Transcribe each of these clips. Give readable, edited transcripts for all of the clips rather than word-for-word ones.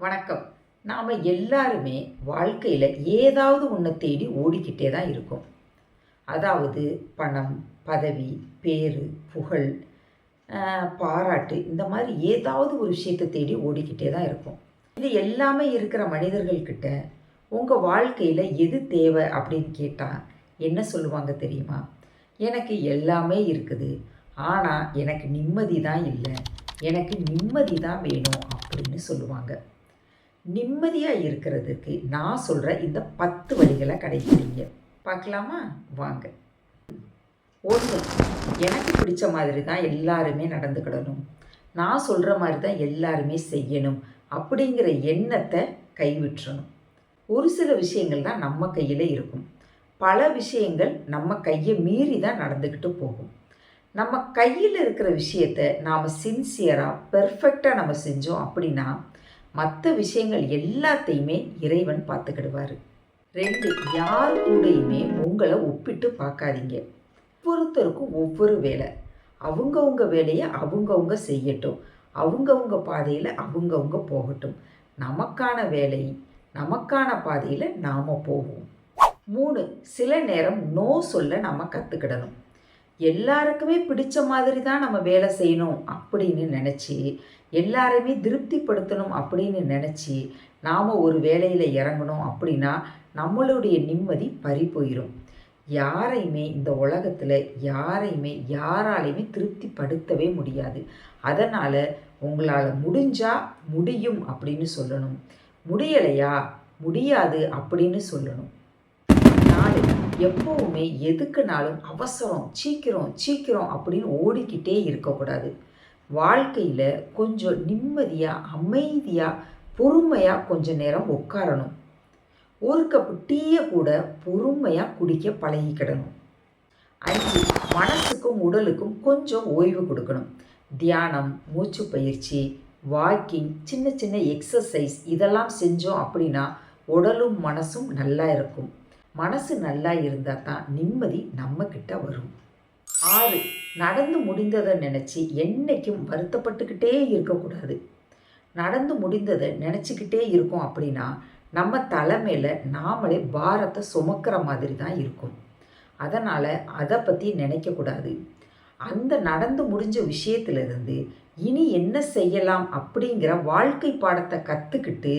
வணக்கம். நாம் எல்லாருமே வாழ்க்கையில் ஏதாவது ஒன்றை தேடி ஓடிக்கிட்டே தான் இருக்கோம். அதாவது பணம், பதவி, பேர், புகழ், பாராட்டு, இந்த மாதிரி ஏதாவது ஒரு விஷயத்தை தேடி ஓடிக்கிட்டே தான் இருக்கோம். இது எல்லாமே இருக்கிற மனிதர்கள்கிட்ட உங்கள் வாழ்க்கையில் எது தேவை அப்படின்னு கேட்டால் என்ன சொல்லுவாங்க தெரியுமா? எனக்கு எல்லாமே இருக்குது, ஆனால் எனக்கு நிம்மதி தான் இல்லை, எனக்கு நிம்மதி தான் வேணும் அப்படின்னு சொல்லுவாங்க. நிம்மதியாக இருக்கிறதுக்கு நான் சொல்கிற இந்த 10 வழிகளை கடைப்பிடிங்க. பார்க்கலாமா? வாங்க. 1. எனக்கு பிடிச்ச மாதிரி தான் எல்லாருமே நடந்துக்கிடணும், நான் சொல்கிற மாதிரி தான் எல்லாருமே செய்யணும் அப்படிங்கிற எண்ணத்தை கைவிற்றணும். ஒரு சில விஷயங்கள் தான் நம்ம கையில் இருக்கும், பல விஷயங்கள் நம்ம கையை மீறி தான் நடந்துக்கிட்டு போகும். நம்ம கையில் இருக்கிற விஷயத்தை நாம் சின்சியராக பெர்ஃபெக்டாக நம்ம செஞ்சோம் அப்படின்னா மற்ற விஷயங்கள் எல்லாத்தையுமே இறைவன் பார்த்துக்கிடுவார். 2. யார் கூடயுமே உங்களை ஒப்பிட்டு பார்க்காதீங்க. ஒவ்வொருத்தருக்கும் ஒவ்வொரு வேலை, அவங்கவுங்க வேலையை அவங்கவுங்க செய்யட்டும், அவங்கவுங்க பாதையில் அவங்கவுங்க போகட்டும். நமக்கான வேலை, நமக்கான பாதையில் நாம் போவோம். 3. சில நேரம் நோ சொல்ல நம்ம கற்றுக்கிடணும். எல்லாருக்குமே பிடிச்ச மாதிரி தான் நம்ம வேலை செய்யணும் அப்படின்னு நினச்சி, எல்லாருமே திருப்திப்படுத்தணும் அப்படின்னு நினச்சி நாம் ஒரு வேலையில் இறங்கணும் அப்படின்னா நம்மளுடைய நிம்மதி பறி போயிடும். யாரையுமே இந்த உலகத்தில் யாராலையுமே திருப்திப்படுத்தவே முடியாது. அதனால் உங்களால் முடிஞ்சால் முடியும் அப்படின்னு சொல்லணும், முடியலையா முடியாது அப்படின்னு சொல்லணும். 4. எப்போவுமே எதுக்குனாலும் அவசரம், சீக்கிரம் அப்படின்னு ஓடிக்கிட்டே இருக்கக்கூடாது. வாழ்க்கையில் கொஞ்சம் நிம்மதியாக, அமைதியாக, பொறுமையாக கொஞ்ச நேரம் உட்காரணும். ஒரு கப்பு டீயை கூட பொறுமையாக குடிக்க பழகிக்கிடணும். 5. மனசுக்கும் உடலுக்கும் கொஞ்சம் ஓய்வு கொடுக்கணும். தியானம், மூச்சு பயிற்சி, வாக்கிங், சின்ன சின்ன எக்ஸசைஸ் இதெல்லாம் செஞ்சோம் அப்படின்னா உடலும் மனசும் நல்லா இருக்கும். மனசு நல்லா இருந்தால் தான் நிம்மதி நம்மக்கிட்ட வரும். 6. நடந்து முடிந்ததை நினச்சி என்றைக்கும் வருத்தப்பட்டுக்கிட்டே இருக்கக்கூடாது. நடந்து முடிந்ததை நினச்சிக்கிட்டே இருக்கோம் அப்படின்னா நம்ம தலைமையில் நாமளே பாரத்தை சுமக்கிற மாதிரி தான் இருக்கும். அதனால் அதை பற்றி நினைக்கக்கூடாது. அந்த நடந்து முடிஞ்ச விஷயத்திலிருந்து இனி என்ன செய்யலாம் அப்படிங்கிற வாழ்க்கை பாடத்தை கற்றுக்கிட்டு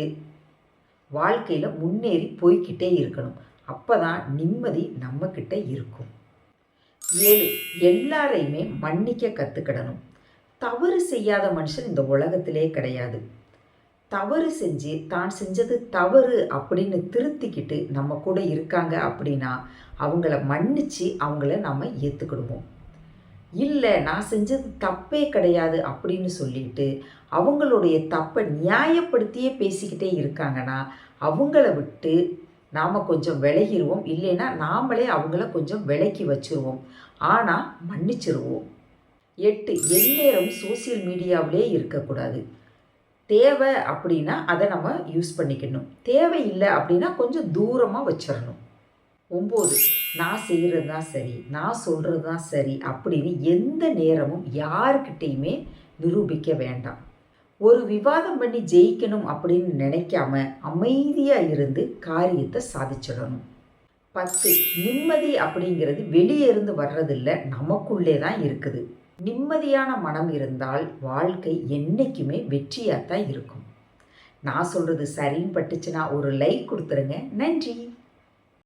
வாழ்க்கையில் முன்னேறி போய்கிட்டே இருக்கணும். அப்போ தான் நிம்மதி நம்மக்கிட்ட இருக்கும். 7. எல்லாரையுமே மன்னிக்க கற்றுக்கிடணும். தவறு செய்யாத மனுஷன் இந்த உலகத்திலே கிடையாது. தவறு செஞ்சு தான் செஞ்சது தவறு அப்படின்னு திருத்திக்கிட்டு நம்ம கூட இருக்காங்க அப்படின்னா அவங்கள மன்னித்து அவங்கள நம்ம ஏற்றுக்கிடுவோம். இல்லை நான் செஞ்சது தப்பே கிடையாது அப்படின்னு சொல்லிட்டு அவங்களுடைய தப்பை நியாயப்படுத்தியே பேசிக்கிட்டே இருக்காங்கன்னா அவங்கள விட்டு நாம் கொஞ்சம் விலகிடுவோம். இல்லைன்னா நாமளே அவங்கள கொஞ்சம் விலக்கி வச்சுருவோம், ஆனால் மன்னிச்சிருவோம். 8. எந்நேரம் சோசியல் மீடியாவிலே இருக்கக்கூடாது. தேவை அப்படின்னா அதை நம்ம யூஸ் பண்ணிக்கணும், தேவையில்லை அப்படின்னா கொஞ்சம் தூரமாக வச்சிடணும். 9. நான் செய்கிறது தான் சரி, நான் சொல்கிறது தான் சரி அப்படின்னு எந்த நேரமும் யாருக்கிட்டேயுமே நிரூபிக்க வேண்டாம். ஒரு விவாதம் பண்ணி ஜெயிக்கணும் அப்படின்னு நினைக்காம அமைதியாக இருந்து காரியத்தை சாதிச்சிடணும். 10. நிம்மதி அப்படிங்கிறது வெளியே இருந்து வர்றதில்லை, நமக்குள்ளே தான் இருக்குது. நிம்மதியான மனம் இருந்தால் வாழ்க்கை என்றைக்குமே வெற்றியாக தான் இருக்கும். நான் சொல்கிறது சரின்னு பட்டுச்சுன்னா ஒரு லைக் கொடுத்துருங்க. நன்றி.